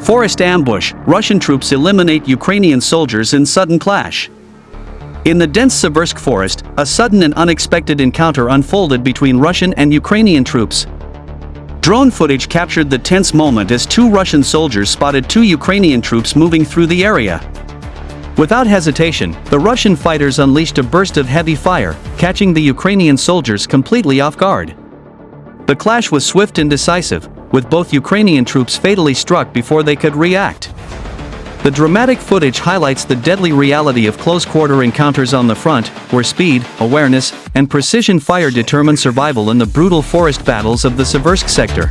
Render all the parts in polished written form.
Forest ambush, Russian troops eliminate Ukrainian soldiers in sudden clash. In the dense Siversk forest, a sudden and unexpected encounter unfolded between Russian and Ukrainian troops. Drone footage captured the tense moment as two Russian soldiers spotted two Ukrainian troops moving through the area. Without hesitation, the Russian fighters unleashed a burst of heavy fire, catching the Ukrainian soldiers completely off guard. The clash was swift and decisive, with both Ukrainian troops fatally struck before they could react. The dramatic footage highlights the deadly reality of close-quarter encounters on the front, where speed, awareness, and precision fire determine survival in the brutal forest battles of the Siversk sector.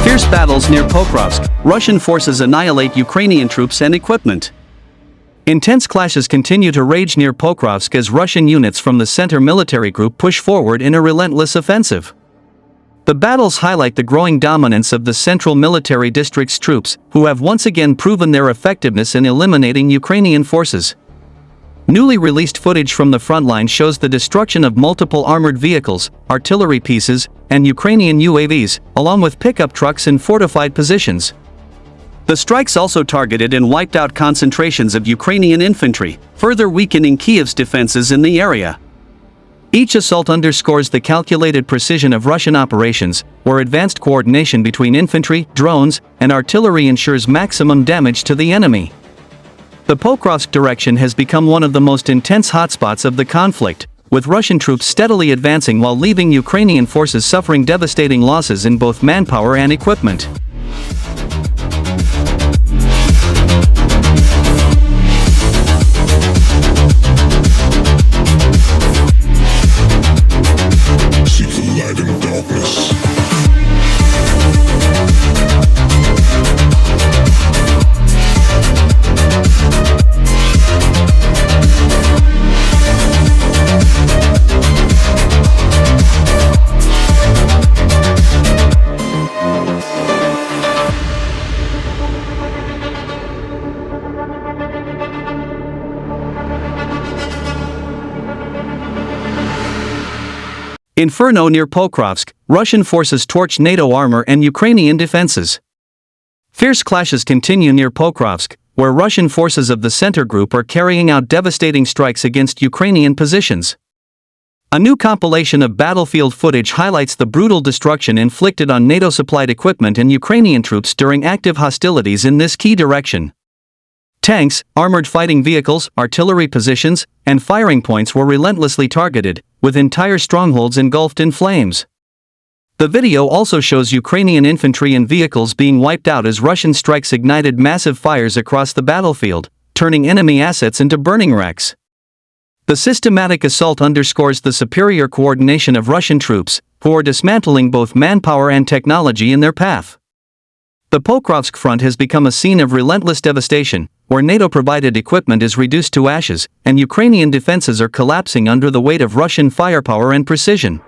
Fierce battles near Pokrovsk, Russian forces annihilate Ukrainian troops and equipment. Intense clashes continue to rage near Pokrovsk as Russian units from the Center military group push forward in a relentless offensive. The battles highlight the growing dominance of the Central Military District's troops, who have once again proven their effectiveness in eliminating Ukrainian forces. Newly released footage from the front line shows the destruction of multiple armored vehicles, artillery pieces, and Ukrainian UAVs, along with pickup trucks in fortified positions. The strikes also targeted and wiped out concentrations of Ukrainian infantry, further weakening Kyiv's defenses in the area. Each assault underscores the calculated precision of Russian operations, where advanced coordination between infantry, drones, and artillery ensures maximum damage to the enemy. The Pokrovsk direction has become one of the most intense hotspots of the conflict, with Russian troops steadily advancing while leaving Ukrainian forces suffering devastating losses in both manpower and equipment. Seek the light in darkness. Inferno near Pokrovsk, Russian forces torch NATO armor and Ukrainian defenses. Fierce clashes continue near Pokrovsk, where Russian forces of the Center Group are carrying out devastating strikes against Ukrainian positions. A new compilation of battlefield footage highlights the brutal destruction inflicted on NATO-supplied equipment and Ukrainian troops during active hostilities in this key direction. Tanks, armored fighting vehicles, artillery positions, and firing points were relentlessly targeted, with entire strongholds engulfed in flames. The video also shows Ukrainian infantry and vehicles being wiped out as Russian strikes ignited massive fires across the battlefield, turning enemy assets into burning wrecks. The systematic assault underscores the superior coordination of Russian troops, who are dismantling both manpower and technology in their path. The Pokrovsk front has become a scene of relentless devastation, where NATO-provided equipment is reduced to ashes, and Ukrainian defenses are collapsing under the weight of Russian firepower and precision.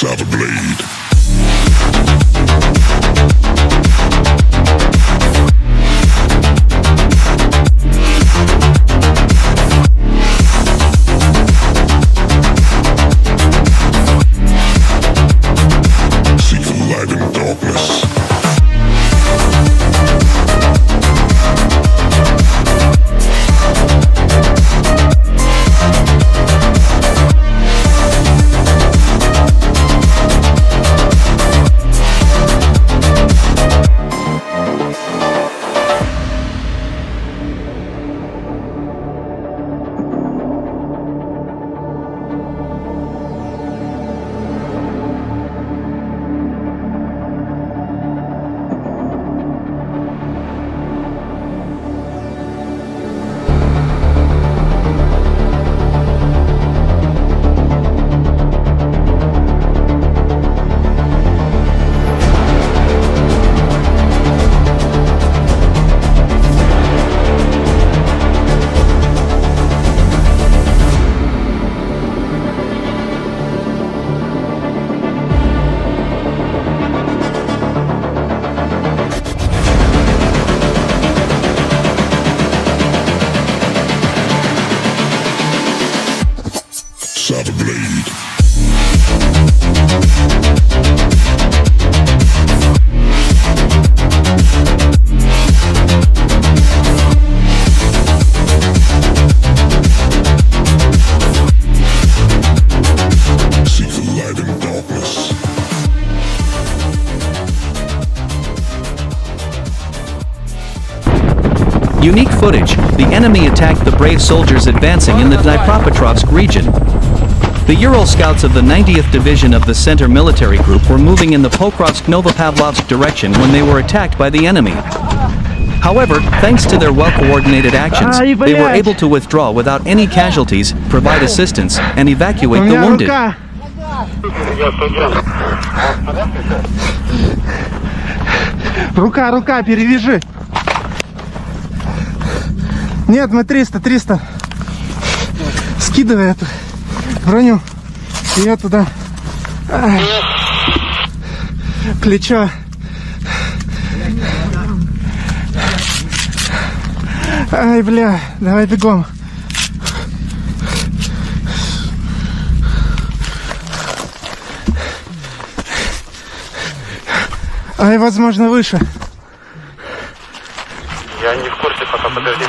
Have a blade. Seek the light in Cyber blade. Seek the light in darkness. Unique footage: the enemy attacked the brave soldiers advancing in the Dnipropetrovsk region. The Ural Scouts of the 90th Division of the Center Military Group were moving in the Pokrovsk-Novopavlovsk direction when they were attacked by the enemy. However, thanks to their well-coordinated actions, they were able to withdraw without any casualties, provide assistance, and evacuate the wounded. Рука, перевяжи. Нет, мы 300. Скидывай эту броню. Ее туда. Плечо. Ай, бля, давай бегом. Ай, возможно, выше. Я не в курсе, пока подожди.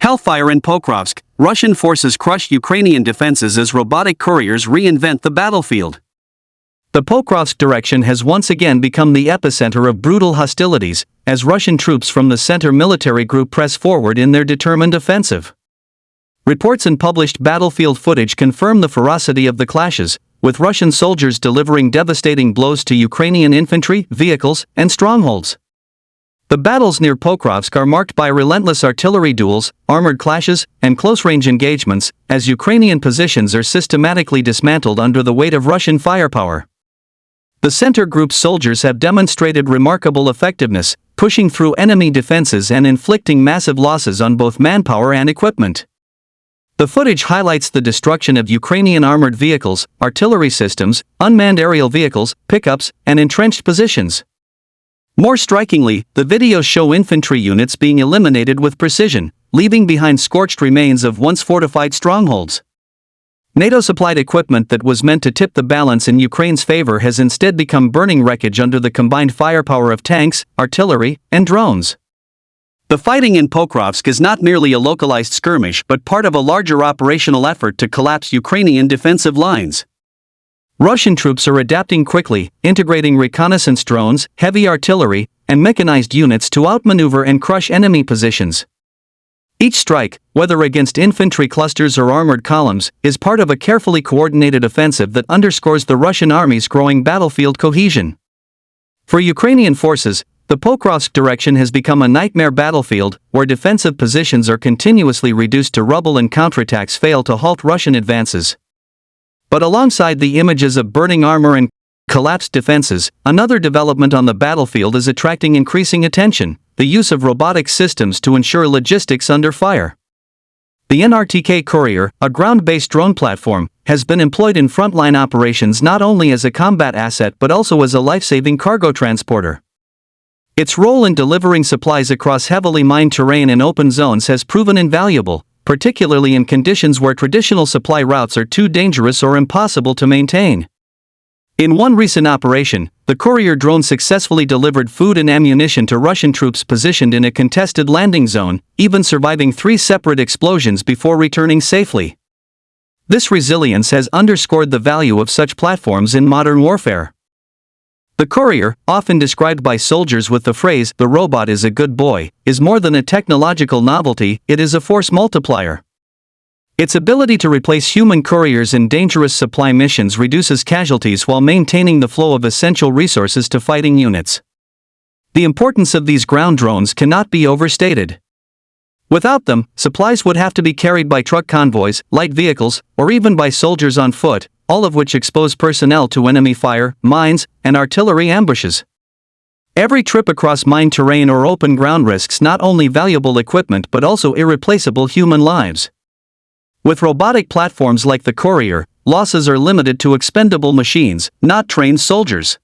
Hellfire in Pokrovsk: Russian forces crush Ukrainian defenses as robotic couriers reinvent the battlefield. The Pokrovsk direction has once again become the epicenter of brutal hostilities, as Russian troops from the Center Military Group press forward in their determined offensive. Reports and published battlefield footage confirm the ferocity of the clashes, with Russian soldiers delivering devastating blows to Ukrainian infantry, vehicles, and strongholds. The battles near Pokrovsk are marked by relentless artillery duels, armored clashes, and close-range engagements, as Ukrainian positions are systematically dismantled under the weight of Russian firepower. The center group's soldiers have demonstrated remarkable effectiveness, pushing through enemy defenses and inflicting massive losses on both manpower and equipment. The footage highlights the destruction of Ukrainian armored vehicles, artillery systems, unmanned aerial vehicles, pickups, and entrenched positions. More strikingly, the videos show infantry units being eliminated with precision, leaving behind scorched remains of once fortified strongholds. NATO-supplied equipment that was meant to tip the balance in Ukraine's favor has instead become burning wreckage under the combined firepower of tanks, artillery, and drones. The fighting in Pokrovsk is not merely a localized skirmish but part of a larger operational effort to collapse Ukrainian defensive lines. Russian troops are adapting quickly, integrating reconnaissance drones, heavy artillery, and mechanized units to outmaneuver and crush enemy positions. Each strike, whether against infantry clusters or armored columns, is part of a carefully coordinated offensive that underscores the Russian army's growing battlefield cohesion. For Ukrainian forces, the Pokrovsk direction has become a nightmare battlefield, where defensive positions are continuously reduced to rubble and counterattacks fail to halt Russian advances. But alongside the images of burning armor and collapsed defenses, another development on the battlefield is attracting increasing attention: the use of robotic systems to ensure logistics under fire. The NRTK Courier, a ground-based drone platform, has been employed in frontline operations not only as a combat asset but also as a life-saving cargo transporter. Its role in delivering supplies across heavily mined terrain and open zones has proven invaluable, particularly in conditions where traditional supply routes are too dangerous or impossible to maintain. In one recent operation, the courier drone successfully delivered food and ammunition to Russian troops positioned in a contested landing zone, even surviving 3 separate explosions before returning safely. This resilience has underscored the value of such platforms in modern warfare. The courier, often described by soldiers with the phrase, "the robot is a good boy," is more than a technological novelty, it is a force multiplier. Its ability to replace human couriers in dangerous supply missions reduces casualties while maintaining the flow of essential resources to fighting units. The importance of these ground drones cannot be overstated. Without them, supplies would have to be carried by truck convoys, light vehicles, or even by soldiers on foot, all of which expose personnel to enemy fire, mines, and artillery ambushes. Every trip across mined terrain or open ground risks not only valuable equipment but also irreplaceable human lives. With robotic platforms like the courier, losses are limited to expendable machines, not trained soldiers.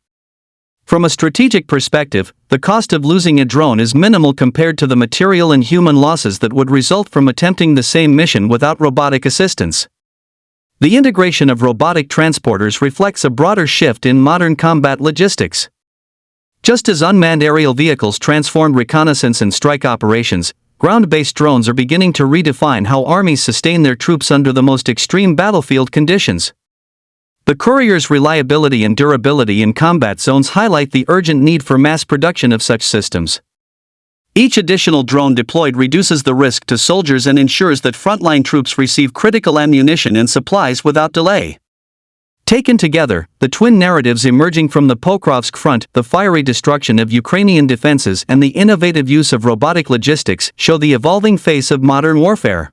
From a strategic perspective, the cost of losing a drone is minimal compared to the material and human losses that would result from attempting the same mission without robotic assistance. The integration of robotic transporters reflects a broader shift in modern combat logistics. Just as unmanned aerial vehicles transformed reconnaissance and strike operations, ground-based drones are beginning to redefine how armies sustain their troops under the most extreme battlefield conditions. The courier's reliability and durability in combat zones highlight the urgent need for mass production of such systems. Each additional drone deployed reduces the risk to soldiers and ensures that frontline troops receive critical ammunition and supplies without delay. Taken together, the twin narratives emerging from the Pokrovsk front, the fiery destruction of Ukrainian defenses and the innovative use of robotic logistics, show the evolving face of modern warfare.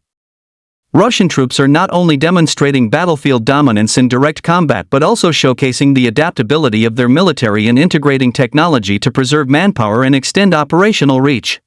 Russian troops are not only demonstrating battlefield dominance in direct combat but also showcasing the adaptability of their military and integrating technology to preserve manpower and extend operational reach.